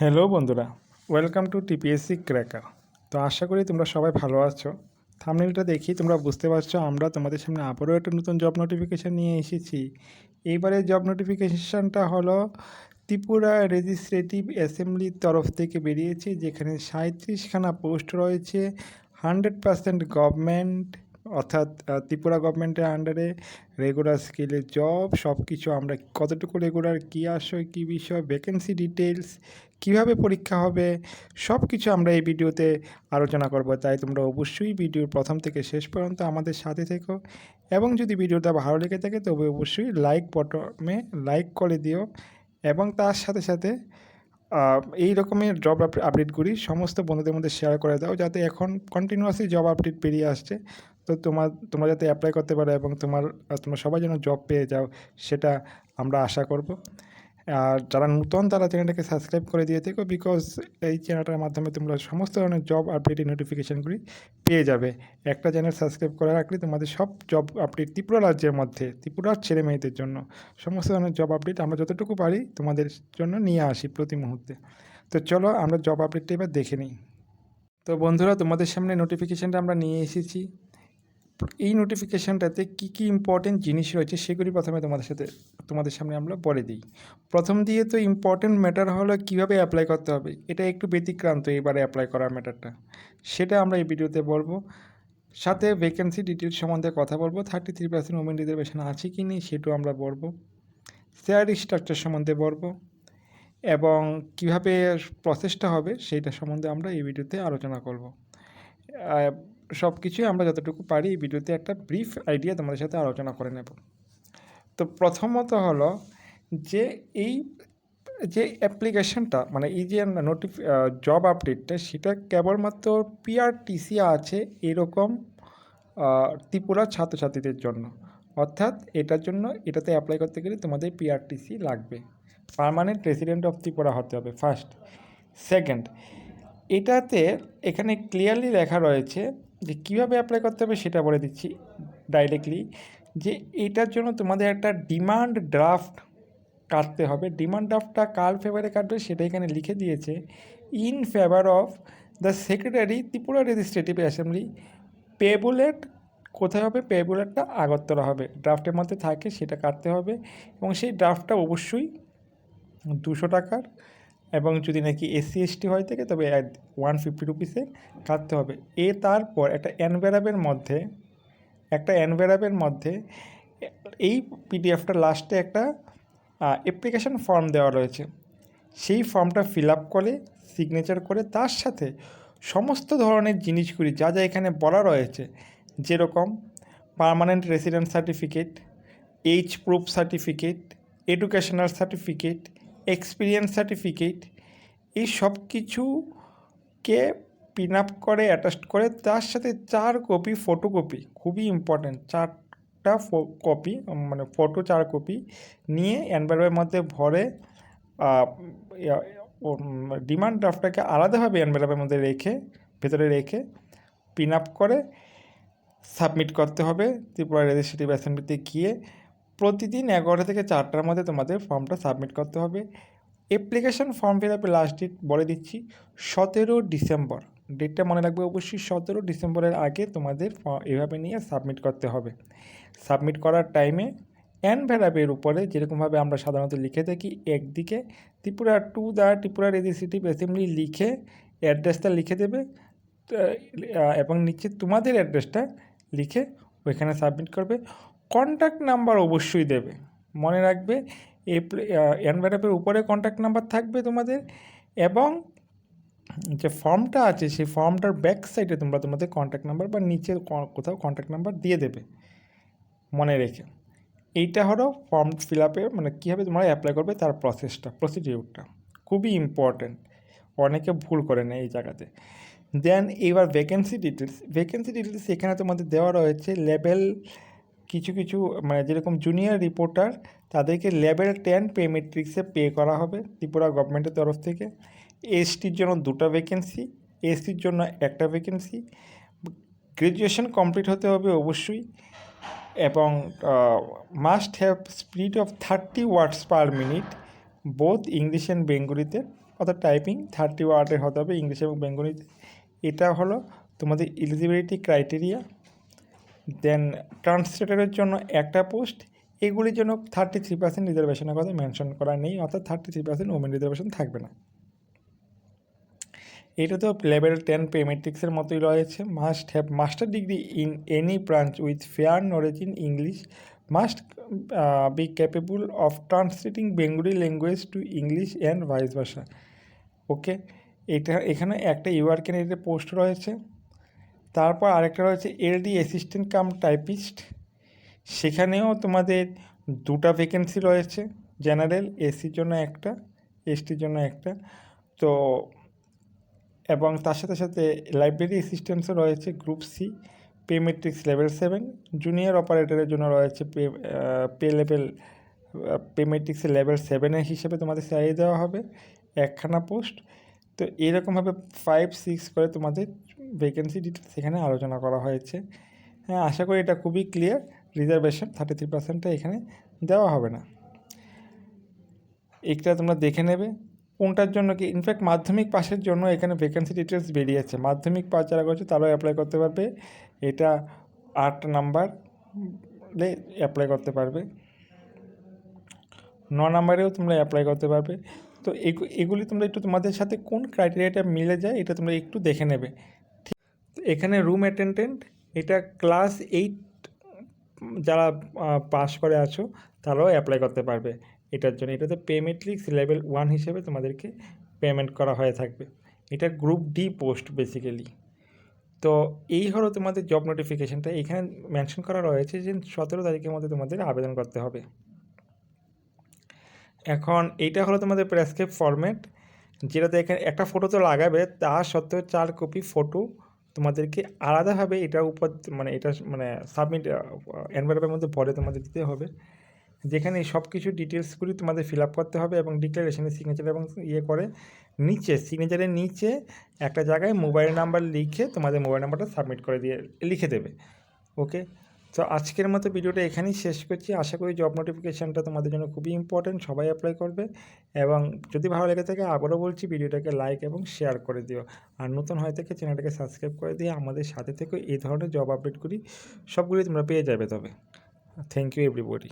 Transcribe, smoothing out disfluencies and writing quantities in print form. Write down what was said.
Hello বন্ধুরা, welcome to TPSC cracker. তো আশা করি তোমরা সবাই ভালো আছো। থাম্বনেলটা দেখি তোমরা বুঝতে পারছো আমরা তোমাদের সামনে আবারও একটা নতুন জব নোটিফিকেশান নিয়ে এসেছি। এইবারে জব নোটিফিকেশানটা হলো ত্রিপুরা লেজিসলেটিভ অ্যাসেম্বলির তরফ থেকে বেরিয়েছে, যেখানে 37খানা পোস্ট রয়েছে। 100% গভর্নমেন্ট, অর্থাৎ ত্রিপুরা গভর্নমেন্টের আন্ডারে রেগুলার স্কেলের জব। সব কিছু আমরা কতটুকু রেগুলার, কী আসয়, কী বিষয়, ভ্যাকেন্সি ডিটেলস, কীভাবে পরীক্ষা হবে, সব কিছু আমরা এই ভিডিওতে আলোচনা করব। তাই তোমরা অবশ্যই ভিডিওর প্রথম থেকে শেষ পর্যন্ত আমাদের সাথে থেকো, এবং যদি ভিডিওটা ভালো লেগে থাকে তবে অবশ্যই লাইক বটমে লাইক করে দিও, এবং তার সাথে সাথে এই রকমের জব আপডেটগুলি সমস্ত বন্ধুদের মধ্যে শেয়ার করে দাও, যাতে এখন কন্টিনিউয়াসলি জব আপডেট বেরিয়ে আসছে। তো তোমরা যাতে অ্যাপ্লাই করতে পারো এবং তোমরা সবাই যেন জব পেয়ে যাও, সেটা আমরা আশা করব। আর যারা নতুন তারা চ্যানেলটাকে সাবস্ক্রাইব করে দিয়ে থেকো, বিকজ এই চ্যানেলটার মাধ্যমে তোমরা সমস্ত ধরনের জব আপডেটের নোটিফিকেশানগুলি পেয়ে যাবে। একটা চ্যানেল সাবস্ক্রাইব করে রাখলে তোমাদের সব জব আপডেট ত্রিপুরা রাজ্যের মধ্যে, ত্রিপুরার ছেলে মেয়েদের জন্য সমস্ত ধরনের জব আপডেট আমরা যতটুকু পারি তোমাদের জন্য নিয়ে আসি প্রতি মুহূর্তে। তো চলো আমরা জব আপডেটটা এবার দেখে নিই। তো বন্ধুরা, তোমাদের সামনে নোটিফিকেশানটা আমরা নিয়ে এসেছি। এই নোটিফিকেশানটাতে কী কী ইম্পর্টেন্ট জিনিস রয়েছে সেগুলি প্রথমে তোমাদের সামনে আমরা বলে দিই। প্রথম দিয়ে তো ইম্পর্টেন্ট ম্যাটার হলো কীভাবে অ্যাপ্লাই করতে হবে। এটা একটু ব্যতিক্রান্ত এবারে অ্যাপ্লাই করার ম্যাটারটা, সেটা আমরা এই ভিডিওতে বলবো। সাথে ভ্যাকেন্সি ডিটেলস সম্বন্ধে কথা বলবো, 33% ওমেন রিজার্ভেশন আছে কি নেই সেটাও আমরা বলবো, স্যালারি স্ট্রাকচার সম্বন্ধে বলবো, এবং কীভাবে প্রসেসটা হবে সেইটা সম্বন্ধে আমরা এই ভিডিওতে আলোচনা করব। সব কিছুই আমরা যতটুকু পারি এই ভিডিওতে একটা ব্রিফ আইডিয়া তোমাদের সাথে আলোচনা করে নেব। তো প্রথমত হলো যে এই যে অ্যাপ্লিকেশনটা, মানে এই যে জব আপডেটটা, সেটা কেবলমাত্র পিআরটিসি আছে এরকম ত্রিপুরার ছাত্রছাত্রীদের জন্য। অর্থাৎ এটাতে অ্যাপ্লাই করতে গেলে তোমাদের পিআরটিসি লাগবে, পার্মানেন্ট রেসিডেন্ট অফ ত্রিপুরা হতে হবে ফার্স্ট। সেকেন্ড, এখানে ক্লিয়ারলি লেখা রয়েছে যে কীভাবে অ্যাপ্লাই করতে হবে, সেটা বলে দিচ্ছি ডাইরেক্টলি, যে এটার জন্য তোমাদের একটা ডিমান্ড ড্রাফট কাটতে হবে। ডিমান্ড ড্রাফটটা কার ফেভারে কাটবে সেটা এখানে লিখে দিয়েছে, in favour of the secretary Tripura legislative assembly, payable at কোথায় হবে, পেবুলেটটা আগরতলা হবে, ড্রাফটের মধ্যে থাকে সেটা কাটতে হবে। এবং সেই ড্রাফটটা অবশ্যই 200 টাকার, এবং যদি নাকি এসসি এসটি হয়ে থাকে তবে 150 রুপিসে কাটতে হবে। তারপর একটা অ্যানভেলাপের মধ্যে এই পিডিএফটা লাস্টে একটা অ্যাপ্লিকেশন ফর্ম দেওয়া রয়েছে। সেই ফর্মটা ফিল আপ করে সিগনেচার করে তার সাথে সমস্ত ধরনের জিনিসগুলি যা যা এখানে বলা রয়েছে, যেরকম permanent resident certificate, age proof certificate, educational certificate, experience certificate, এই সব কিছুকে পিন আপ করে অ্যাটাচ করে তার সাথে 4 কপি ফটোকপি, খুবই ইম্পর্ট্যান্ট, 4টা কপি মানে ফটো 4 কপি নিয়ে এনভেলপের মধ্যে ভরে ডিমান্ড ড্রাফটটাকে আলাদাভাবে এনভেলপের মধ্যে ভেতরে রেখে পিন আপ করে সাবমিট করতে হবে ত্রিপুরা লেজিসলেটিভ অ্যাসেম্বলিতে গিয়ে। প্রতিদিন 11 থেকে 4টার মধ্যে তোমাদের ফর্মটা সাবমিট করতে হবে। অ্যাপ্লিকেশন ফর্ম ফিল আপের লাস্ট ডেট বলে দিচ্ছি 17 ডিসেম্বর। ডেটটা মনে রাখবে অবশ্যই, 17 ডিসেম্বরের আগে তোমাদের এভাবে নিয়ে সাবমিট করতে হবে। সাবমিট করার টাইমে এনভেলপের উপরে যেরকমভাবে আমরা সাধারণত লিখে থাকি, একদিকে Tripura to the Tripura legislative assembly লিখে অ্যাড্রেসটা লিখে দেবে, এবং নিচে তোমাদের অ্যাড্রেসটা লিখে ওইখানে সাবমিট করবে। কন্ট্যাক্ট নাম্বার অবশ্যই দেবে, মনে রাখবে এনভেলপের উপরে কন্ট্যাক্ট নাম্বার থাকবে তোমাদের, এবং যে ফর্মটা আছে সেই ফর্মটার ব্যাক সাইডে তোমাদের কন্ট্যাক্ট নাম্বার বা নিচে কোথাও কন্ট্যাক্ট নাম্বার দিয়ে দেবে মনে রেখে। এইটা হলো ফর্ম ফিল আপে মানে কীভাবে তোমরা অ্যাপ্লাই করবে তার প্রসিডিউরটা খুবই ইম্পর্ট্যান্ট, অনেকে ভুল করে নেয় এই জায়গাতে। দেন এবার ভ্যাকেন্সি ডিটেলস এখানে তোমাদের দেওয়া রয়েছে। লেভেল কিছু মানে যেরকম জুনিয়র রিপোর্টার তাদেরকে লেভেল 10 পে মেট্রিক্সে পে করা হবে ত্রিপুরা গভর্নমেন্টের তরফ থেকে। এসটির জন্য 2টা ভ্যাকেন্সি, এসসির জন্য 1টা ভ্যাকেন্সি। গ্র্যাজুয়েশন কমপ্লিট হতে হবে অবশ্যই, এবং must have speed of 30 words per minute both English and বেঙ্গলিতে অর্থাৎ টাইপিং 30 ওয়ার্ডের হতে হবে ইংলিশ এবং বেঙ্গলিতে। এটা হলো তোমাদের এলিজিবিলিটি ক্রাইটেরিয়া। দেন ট্রান্সলেটরের জন্য একটা পোস্ট, এগুলির জন্য 33% রিজার্ভেশনের কথা মেনশন করা নেই, অর্থাৎ 33% ওমেন রিজার্ভেশন থাকবে না। এটা তো লেভেল 10 পে ম্যাট্রিক্সের মতোই রয়েছে। Must have master degree in any branch with fair knowledge in English, must be capable of translating Bengali language to English and vice versa. Okay, এখানে একটা ইউআর ক্যান্ডিডেটের পোস্ট রয়েছে। তারপর আরেকটা রয়েছে এলডি অ্যাসিস্ট্যান্ট কাম টাইপিস্ট, সেখানেও তোমাদের 2টা ভ্যাকেন্সি রয়েছে, জেনারেল এসির জন্য একটা, এসটির জন্য একটা। তো এবং তার সাথে সাথে লাইব্রেরি অ্যাসিস্ট্যান্টসও রয়েছে group C, pay matrix level 7, junior অপারেটরের জন্য রয়েছে পে ম্যাট্রিক্সের লেভেল 7 হিসেবে তোমাদের স্যালারি দেওয়া হবে, একখানা পোস্ট। তো এরকমভাবে 5-6 করে তোমাদের ভ্যাকেন্সি ডিটেলস এখানে আলোচনা করা হয়েছে। হ্যাঁ, আশা করি এটা খুবই ক্লিয়ার। রিজার্ভেশন 33%টা এখানে দেওয়া হবে না, এটা তোমরা দেখে নেবে কোনটার জন্য কি। ইনফ্যাক্ট মাধ্যমিক পাসের জন্য এখানে ভ্যাকেন্সি ডিটেলস বেরিয়েছে, মাধ্যমিক পাস যারা করছে তারাও অ্যাপ্লাই করতে পারবে। এটা 8 নাম্বারে অ্যাপ্লাই করতে পারবে, 9 নাম্বারেও তোমরা অ্যাপ্লাই করতে পারবে। তো এগুলি তোমরা একটু তোমাদের সাথে কোন ক্রাইটেরিয়াটা মিলে যায় এটা তোমরা একটু দেখে নেবে। ঠিক, এখানে রুম অ্যাটেন্ডেন্ট, এটা ক্লাস 8 যারা পাস করে আছো তারাও অ্যাপ্লাই করতে পারবে এটার জন্য। এটাতে পে ম্যাট্রিক্স লেভেল 1 হিসেবে তোমাদেরকে পেমেন্ট করা হয়ে থাকবে। এটা গ্রুপ ডি পোস্ট বেসিক্যালি। তো এই হলো তোমাদের জব নোটিফিকেশানটা। এখানে মেনশন করা রয়েছে যে 17 তারিখের মধ্যে তোমাদের আবেদন করতে হবে। এখন এইটা হলো তোমাদের প্রেসক্রাইব ফরম্যাট, যেটাতে এখানে একটা ফটো তো লাগাবে, তা সত্ত্বেও 4 কপি ফটো তোমাদেরকে আলাদাভাবে এটার উপর এটা সাবমিট এনভেলপের মধ্যে ভরে তোমাদের দিতে হবে, যেখানে সব কিছু ডিটেলসগুলি তোমাদের ফিল আপ করতে হবে এবং ডিক্লারেশনের সিগনেচার এবং করে নিচে সিগনেচারের নিচে একটা জায়গায় মোবাইল নাম্বার লিখে তোমাদের মোবাইল নাম্বারটা সাবমিট করে দিয়ে লিখে দেবে। ওকে, তো আজকের মতো ভিডিওটা এখানেই শেষ করছি। আশা করি জব নোটিফিকেশানটা তোমাদের জন্য খুবই ইম্পর্ট্যান্ট, সবাই অ্যাপ্লাই করবে। এবং যদি ভালো লেগে থাকে আবারও বলছি ভিডিওটাকে লাইক এবং শেয়ার করে দিও, আর নতুন হয়ে থেকে চ্যানেলটাকে সাবস্ক্রাইব করে দিয়ে আমাদের সাথে থেকে এই ধরনের জব আপডেটগুলি সবগুলি তোমরা পেয়ে যাবে। তবে থ্যাংক ইউ এভরিবডি।